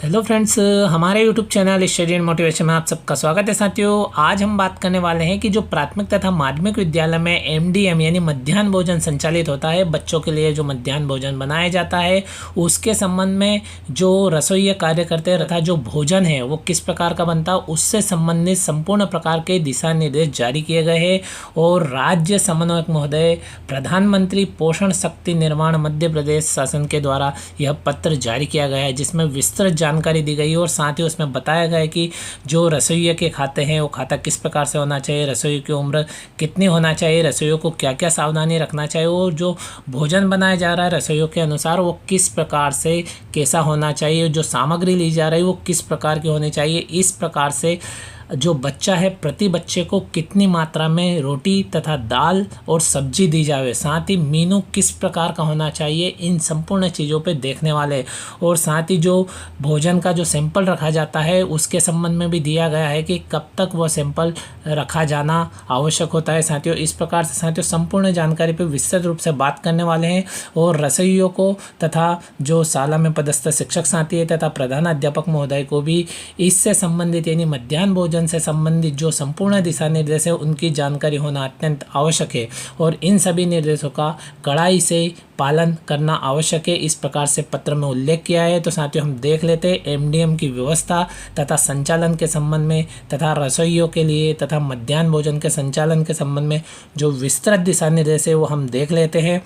Hello friends, हमारे YouTube channel study and motivation में आप सबका स्वागत है। साथियों, आज हम बात करने वाले हैं कि जो प्राथमिक तथा माध्यमिक विद्यालय में एमडीएम यानी मध्याह्न भोजन संचालित होता है, बच्चों के लिए जो मध्याह्न भोजन बनाया जाता है उसके संबंध में जो रसोइये कार्य करते हैं तथा जो भोजन है वो किस प्रकार का बनता है उससे संबंधित संपूर्ण प्रकार के दिशा निर्देश जारी किए गए हैं। और राज्य समन्वयक महोदय, प्रधानमंत्री पोषण शक्ति निर्माण मध्य प्रदेश शासन के द्वारा यह पत्र जारी किया गया है, जिसमें विस्तृत जानकारी दी गई और साथ ही उसमें बताया गया है कि जो रसोइये के खाते हैं वो खाता किस प्रकार से होना चाहिए, रसोई की उम्र कितनी होना चाहिए, रसोइयों को क्या क्या सावधानी रखना चाहिए और जो भोजन बनाया जा रहा है रसोइयों के अनुसार वो किस प्रकार से कैसा होना चाहिए, जो सामग्री ली जा रही है वो किस प्रकार की होनी चाहिए। इस प्रकार से जो बच्चा है प्रति बच्चे को कितनी मात्रा में रोटी तथा दाल और सब्जी दी जावे, साथ ही मीनू किस प्रकार का होना चाहिए, इन संपूर्ण चीज़ों पे देखने वाले। और साथ ही जो भोजन का जो सैंपल रखा जाता है उसके संबंध में भी दिया गया है कि कब तक वह सैंपल रखा जाना आवश्यक होता है। साथियों, इस प्रकार से साथियों संपूर्ण जानकारी पर विस्तृत रूप से बात करने वाले हैं और रसोइयों को तथा जो शाला में पदस्थ शिक्षक साथी है तथा प्रधान अध्यापक महोदय को भी इससे संबंधित यानी मध्याह्न भोजन से संबंधित जो संपूर्ण दिशा निर्देश है उनकी जानकारी होना अत्यंत आवश्यक है और इन सभी निर्देशों का कड़ाई से पालन करना आवश्यक है। इस प्रकार से पत्र में उल्लेख किया है। तो साथियों, हम देख लेते हैं एमडीएम की व्यवस्था तथा संचालन के संबंध में तथा रसोइयों के लिए तथा मध्याह्न भोजन के संचालन के संबंध में जो विस्तृत दिशा निर्देश है वो हम देख लेते हैं।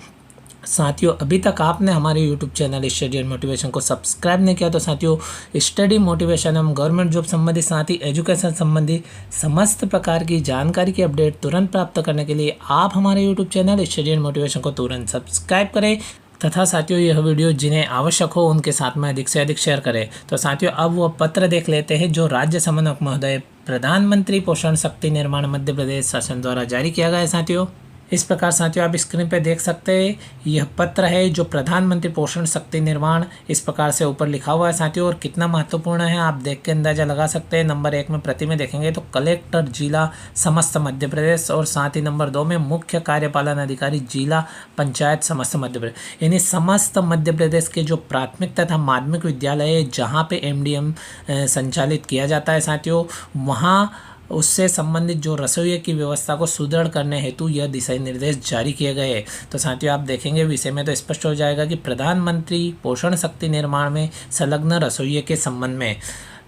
साथियों, अभी तक आपने हमारे YouTube channel study and motivation को सब्सक्राइब नहीं किया तो साथियों स्टडी मोटिवेशन एवं गवर्नमेंट जॉब संबंधी साथ ही एजुकेशन संबंधी समस्त प्रकार की जानकारी की अपडेट तुरंत प्राप्त करने के लिए आप हमारे YouTube channel study and motivation को तुरंत सब्सक्राइब करें तथा साथियों यह वीडियो जिन्हें आवश्यक हो उनके साथ में अधिक से अधिक शेयर करें। तो साथियों, अब वो पत्र देख लेते हैं जो राज्य समन्वयक महोदय, प्रधानमंत्री पोषण शक्ति निर्माण मध्य प्रदेश शासन द्वारा जारी किया गया है। साथियों, इस प्रकार साथियों आप स्क्रीन पे देख सकते हैं यह पत्र है जो प्रधानमंत्री पोषण शक्ति निर्माण इस प्रकार से ऊपर लिखा हुआ है। साथियों, और कितना महत्वपूर्ण है आप देख के अंदाजा लगा सकते हैं। नंबर 1 में प्रति में देखेंगे तो कलेक्टर जिला समस्त मध्य प्रदेश और साथ ही नंबर 2 में मुख्य कार्यपालन अधिकारी जिला पंचायत समस्त मध्य प्रदेश, यानी समस्त मध्य प्रदेश के जो प्राथमिक तथा माध्यमिक विद्यालय है जहाँ पे एमडीएम संचालित किया जाता है साथियों, वहाँ उससे संबंधित जो रसोई की व्यवस्था को सुदृढ़ करने हेतु यह दिशा निर्देश जारी किए गए हैं। तो साथियों आप देखेंगे विषय में तो स्पष्ट हो जाएगा कि प्रधानमंत्री पोषण शक्ति निर्माण में संलग्न रसोई के संबंध में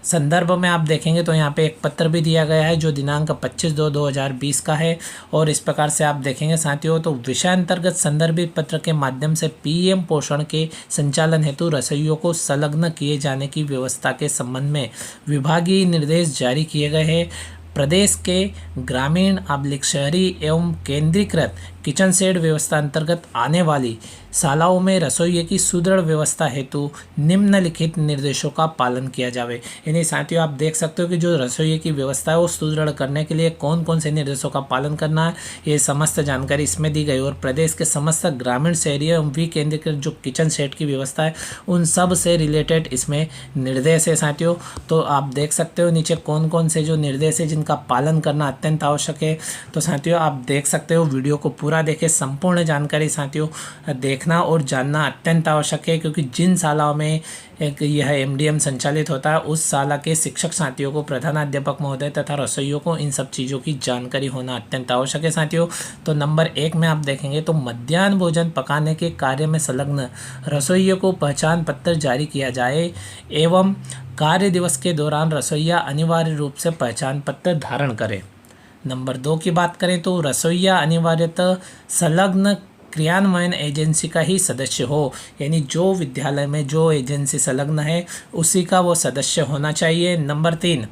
संदर्भ में आप देखेंगे तो यहाँ पे एक पत्र भी दिया गया है जो दिनांक 25/2/2020 का है। और इस प्रकार से आप देखेंगे साथियों तो विषय अंतर्गत संदर्भित पत्र के माध्यम से पीएम पोषण के संचालन हेतु रसोइयों को संलग्न किए जाने की व्यवस्था के संबंध में विभागीय निर्देश जारी किए गए हैं। प्रदेश के ग्रामीण शहरी एवं केंद्रीकृत किचन शेड व्यवस्था अंतर्गत आने वाली शालाओं में रसोई की सुदृढ़ व्यवस्था हेतु निम्नलिखित निर्देशों का पालन किया जावे। यानी साथियों आप देख सकते हो कि जो रसोई की व्यवस्था है वो सुदृढ़ करने के लिए कौन कौन से निर्देशों का पालन करना है ये समस्त जानकारी इसमें दी गई। और प्रदेश के समस्त ग्रामीण शहरी एवं केंद्रीकृत जो किचन शेड की व्यवस्था है उन सब से रिलेटेड इसमें निर्देश है साथियों। तो आप देख सकते हो नीचे कौन कौन से जो निर्देश है जिनका पालन करना अत्यंत आवश्यक है। तो साथियों आप देख सकते हो वीडियो को पूरा देखें, संपूर्ण जानकारी साथियों देखना और जानना अत्यंत आवश्यक है, क्योंकि जिन शालाओं में यह एमडीएम संचालित होता है उस शाला के शिक्षक साथियों को, प्रधानाध्यापक महोदय तथा रसोइयों को इन सब चीज़ों की जानकारी होना अत्यंत आवश्यक है साथियों। तो नंबर 1 में आप देखेंगे तो मध्याह्न भोजन पकाने के कार्य में संलग्न रसोइयों को पहचान पत्र जारी किया जाए एवं कार्य दिवस के दौरान रसोइया अनिवार्य रूप से पहचान पत्र धारण करें। नंबर 2 की बात करें तो रसोइया अनिवार्यतः संलग्न क्रियान्वयन एजेंसी का ही सदस्य हो, यानी जो विद्यालय में जो एजेंसी संलग्न है उसी का वो सदस्य होना चाहिए। नंबर 3,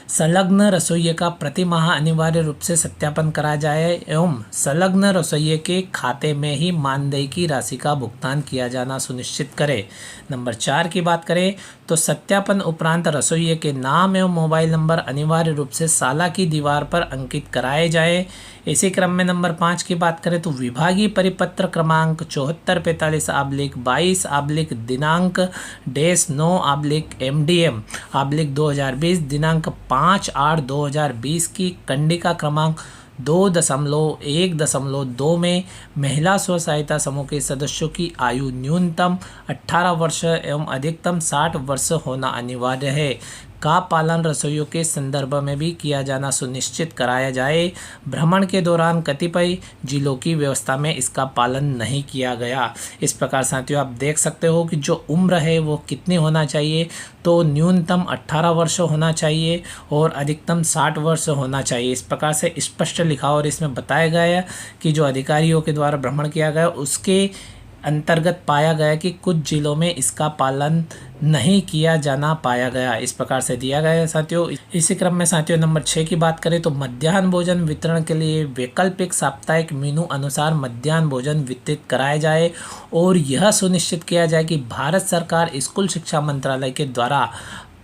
संलग्न रसोइये का प्रति माह अनिवार्य रूप से सत्यापन करा जाए एवं संलग्न रसोइये के खाते में ही मानदेय की राशि का भुगतान किया जाना सुनिश्चित करें। नंबर 4 की बात करें तो सत्यापन उपरांत रसोइये के नाम एवं मोबाइल नंबर अनिवार्य रूप से शाला की दीवार पर अंकित कराए जाए। इसी क्रम में नंबर 5 की बात करें तो विभागीय परिपत्र क्रमांक 7445/22/ दिनांक -9/MDM/2020 दिनांक 5/8/2020 की कंडिका क्रमांक 2.1.2 में महिला स्व सहायता समूह के सदस्यों की आयु न्यूनतम 18 वर्ष एवं अधिकतम 60 वर्ष होना अनिवार्य है का पालन रसोइयों के संदर्भ में भी किया जाना सुनिश्चित कराया जाए। भ्रमण के दौरान कतिपय जिलों की व्यवस्था में इसका पालन नहीं किया गया। इस प्रकार साथियों आप देख सकते हो कि जो उम्र है वो कितनी होना चाहिए, तो न्यूनतम 18 वर्ष होना चाहिए और अधिकतम 60 वर्ष होना चाहिए। इस प्रकार से स्पष्ट लिखा और इसमें बताया गया कि जो अधिकारियों के द्वारा भ्रमण किया गया उसके अंतर्गत पाया गया कि कुछ जिलों में इसका पालन नहीं किया जाना पाया गया। इस प्रकार से दिया गया है साथियों। इसी क्रम में साथियों नंबर 6 की बात करें तो मध्याह्न भोजन वितरण के लिए वैकल्पिक साप्ताहिक मेनू अनुसार मध्याह्न भोजन वितरित कराया जाए और यह सुनिश्चित किया जाए कि भारत सरकार स्कूल शिक्षा मंत्रालय के द्वारा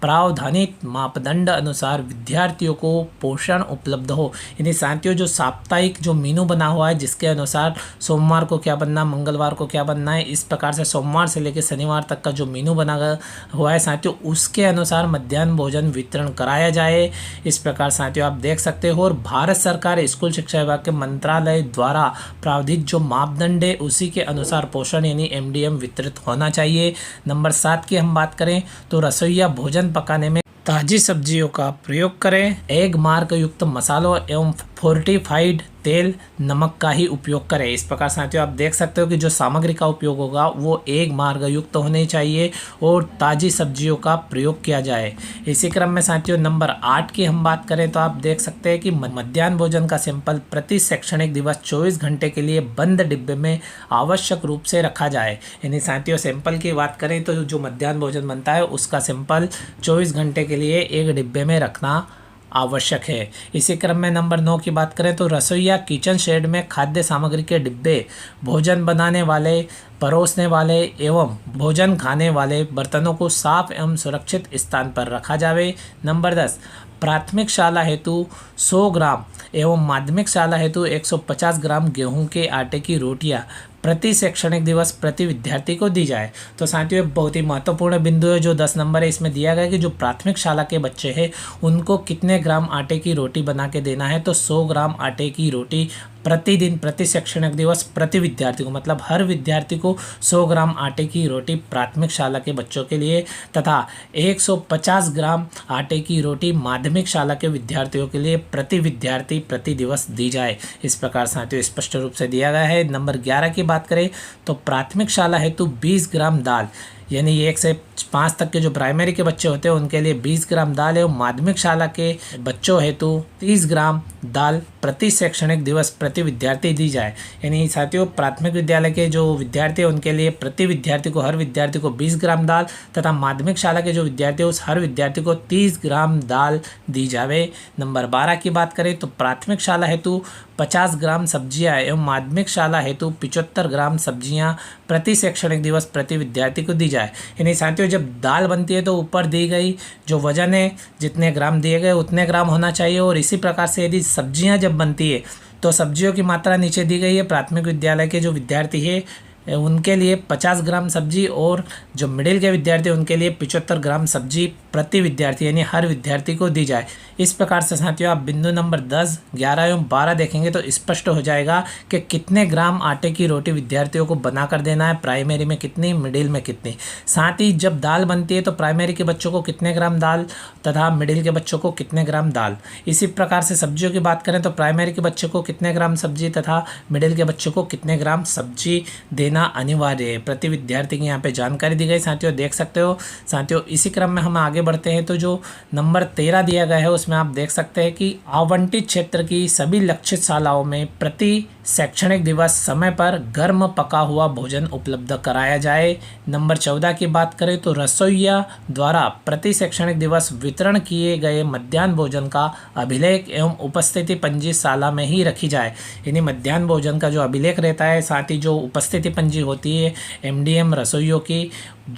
प्रावधानित मापदंड अनुसार विद्यार्थियों को पोषण उपलब्ध हो। यानी साथियों जो साप्ताहिक जो मेनू बना हुआ है जिसके अनुसार सोमवार को क्या बनना, मंगलवार को क्या बनना है, इस प्रकार से सोमवार से लेकर शनिवार तक का जो मेनू बना हुआ है साथियों उसके अनुसार मध्याह्न भोजन वितरण कराया जाए। इस प्रकार साथियों आप देख सकते हो। और भारत सरकार स्कूल शिक्षा विभाग के मंत्रालय द्वारा प्रावधानित जो मापदंड है उसी के अनुसार पोषण यानी MDM वितरित होना चाहिए। नंबर 7 की हम बात करें तो रसोइया भोजन पकाने में ताज़ी सब्जियों का प्रयोग करें, एग मार्क युक्त मसालों एवं फोर्टिफाइड तेल नमक का ही उपयोग करें। इस प्रकार साथियों आप देख सकते हो कि जो सामग्री का उपयोग होगा वो एग मार्ग युक्त होनी चाहिए और ताज़ी सब्जियों का प्रयोग किया जाए। इसी क्रम में साथियों नंबर 8 की हम बात करें तो आप देख सकते हैं कि मध्याह्न भोजन का सैंपल प्रति शैक्षणिक दिवस 24 घंटे के लिए बंद डिब्बे में आवश्यक रूप से रखा जाए। यानी साथियों सैंपल की बात करें तो जो मध्याह्न भोजन बनता है उसका सैंपल 24 घंटे के लिए एक डिब्बे में रखना आवश्यक है। इसी क्रम में नंबर 9 की बात करें तो रसोइया किचन शेड में खाद्य सामग्री के डिब्बे, भोजन बनाने वाले, परोसने वाले एवं भोजन खाने वाले बर्तनों को साफ एवं सुरक्षित स्थान पर रखा जाए। नंबर 10 प्राथमिक शाला हेतु 100 ग्राम एवं माध्यमिक शाला हेतु 150 ग्राम गेहूं के आटे की रोटियां प्रति शैक्षणिक दिवस प्रति विद्यार्थी को दी जाए। तो साथियों बहुत ही महत्वपूर्ण बिंदु है जो 10 नंबर है इसमें दिया गया कि जो प्राथमिक शाला के बच्चे हैं उनको कितने ग्राम आटे की रोटी बना के देना है। तो 100 ग्राम आटे की रोटी प्रतिदिन प्रति शैक्षणिक दिवस प्रति विद्यार्थी को, मतलब हर विद्यार्थी को 100 ग्राम आटे की रोटी प्राथमिक शाला के बच्चों के लिए तथा 150 ग्राम आटे की रोटी माध्यमिक शाला के विद्यार्थियों के लिए प्रति विद्यार्थी प्रति दिवस दी जाए। इस प्रकार साथियों स्पष्ट रूप से दिया गया है। नंबर 11 की बात करें तो प्राथमिक शाला हेतु 20 ग्राम दाल, यानी 1 से 5 तक के जो प्राइमरी के बच्चे होते हैं उनके लिए 20 ग्राम दाल है और माध्यमिक शाला के बच्चों हेतु 30 ग्राम दाल प्रति शैक्षणिक दिवस प्रति विद्यार्थी दी जाए। यानी साथियों प्राथमिक विद्यालय के जो विद्यार्थी हैं उनके लिए प्रति विद्यार्थी को, हर विद्यार्थी को 20 ग्राम दाल तथा माध्यमिक शाला के जो विद्यार्थी हैं उस हर विद्यार्थी को 30 ग्राम दाल दी जावे। नंबर 12 की बात करें तो प्राथमिक शाला हेतु 50 ग्राम सब्जियां एवं माध्यमिक शाला हेतु 75 ग्राम सब्जियां प्रति शैक्षणिक दिवस प्रति विद्यार्थी को दी जाए। यानी साथियों जब दाल बनती है तो ऊपर दी गई जो वजन है जितने ग्राम दिए गए उतने ग्राम होना चाहिए और इसी प्रकार से यदि सब्जियां जब बनती है तो सब्जियों की मात्रा नीचे दी गई है। प्राथमिक विद्यालय के जो विद्यार्थी है उनके लिए 50 ग्राम सब्जी और जो मिडिल के विद्यार्थी उनके लिए 75 ग्राम सब्जी प्रति विद्यार्थी यानी हर विद्यार्थी को दी जाए। इस प्रकार से साथियों आप बिंदु नंबर 10, 11 एवं 12 देखेंगे तो स्पष्ट हो जाएगा कि कितने ग्राम आटे की रोटी विद्यार्थियों को बनाकर देना है, प्राइमरी में कितनी, मिडिल में कितनी। साथ ही जब दाल बनती है तो प्राइमरी के बच्चों को कितने ग्राम दाल तथा मिडिल के बच्चों को कितने ग्राम दाल। इसी प्रकार से सब्जियों की बात करें तो प्राइमरी के बच्चे को कितने ग्राम सब्जी तथा मिडिल के बच्चों को कितने ग्राम सब्जी देना अनिवार्य है। प्रति विद्यार्थी की यहाँ पे जानकारी दी गई साथियों, देख सकते हो। साथियों इसी क्रम में हम आगे बढ़ते हैं तो जो नंबर 13 दिया गया है उसमें आप देख सकते हैं कि आवंटित क्षेत्र की सभी लक्षित शालाओं में प्रति शैक्षणिक दिवस समय पर गर्म पका हुआ भोजन उपलब्ध कराया जाए। नंबर 14 की बात करें तो रसोइया द्वारा प्रति शैक्षणिक दिवस वितरण किए गए मध्याह्न भोजन का अभिलेख एवं उपस्थिति पंजी शाला में ही रखी जाए। यानी मध्याह्न भोजन का जो अभिलेख रहता है, साथ ही जो उपस्थिति पंजी होती है MDM रसोइयों की,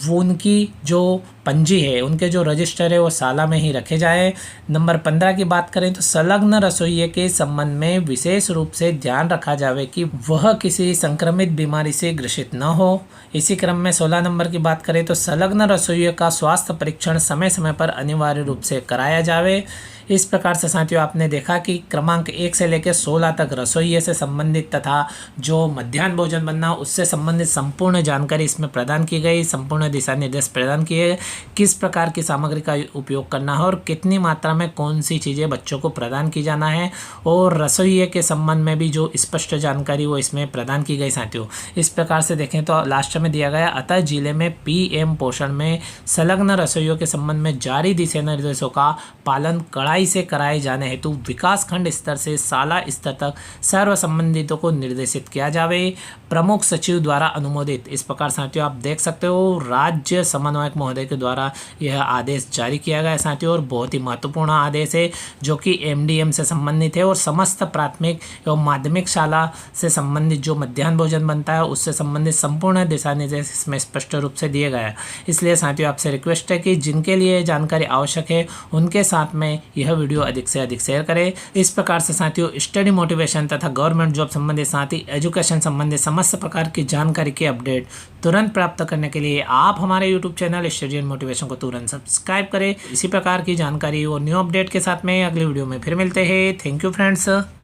वो उनकी जो पंजी है, उनके जो रजिस्टर है वो शाला में ही रखे जाए। नंबर 15 की बात करें तो संलग्न रसोइये के संबंध में विशेष रूप से ध्यान रखा जाए कि वह किसी संक्रमित बीमारी से ग्रसित न हो। इसी क्रम में 16 नंबर की बात करें तो संलग्न रसोइये का स्वास्थ्य परीक्षण समय समय पर अनिवार्य रूप से कराया जाए। इस प्रकार से साथियों आपने देखा कि क्रमांक 1 से लेकर 16 तक रसोइये से संबंधित तथा जो मध्याह्न भोजन बनना उससे संबंधित संपूर्ण जानकारी इसमें प्रदान की गई, संपूर्ण दिशा निर्देश प्रदान किए, किस प्रकार की सामग्री का उपयोग करना है और कितनी मात्रा में कौन सी चीज़ें बच्चों को प्रदान की जाना है, और रसोइये के संबंध में भी जो स्पष्ट जानकारी वो इसमें प्रदान की गई साथियों। इस प्रकार से देखें तो लास्ट में दिया गया, अतः जिले में PM पोषण में संलग्न रसोइयों के संबंध में जारी दिशा निर्देशों का पालन कड़ाई से कराए जाने हेतु विकास खंड स्तर से शाला स्तर तक सर्व संबंधितों को निर्देशित किया जावे, प्रमुख सचिव द्वारा अनुमोदित। इस प्रकार साथियों आप देख सकते हो राज्य समन्वयक महोदय के द्वारा यह आदेश जारी किया गया है साथियों, और बहुत ही महत्वपूर्ण आदेश है जो कि MDM से संबंधित है और समस्त प्राथमिक एवं माध्यमिक शाला से संबंधित जो मध्याह्न भोजन बनता है उससे संबंधित संपूर्ण दिशा निर्देश इसमें स्पष्ट रूप से दिए गए हैं। इसलिए साथियों आपसे रिक्वेस्ट है कि जिनके लिए जानकारी आवश्यक है उनके साथ में यह वीडियो अधिक से अधिक शेयर करें। इस प्रकार से साथियों स्टडी मोटिवेशन तथा गवर्नमेंट जॉब संबंधित साथ ही एजुकेशन संबंधित समस्त प्रकार की जानकारी के अपडेट तुरंत प्राप्त करने के लिए आप हमारे YouTube channel study and motivation को तुरंत सब्सक्राइब करें। इसी प्रकार की जानकारी और न्यू अपडेट के साथ में अगली वीडियो में फिर मिलते हैं। Thank you friends.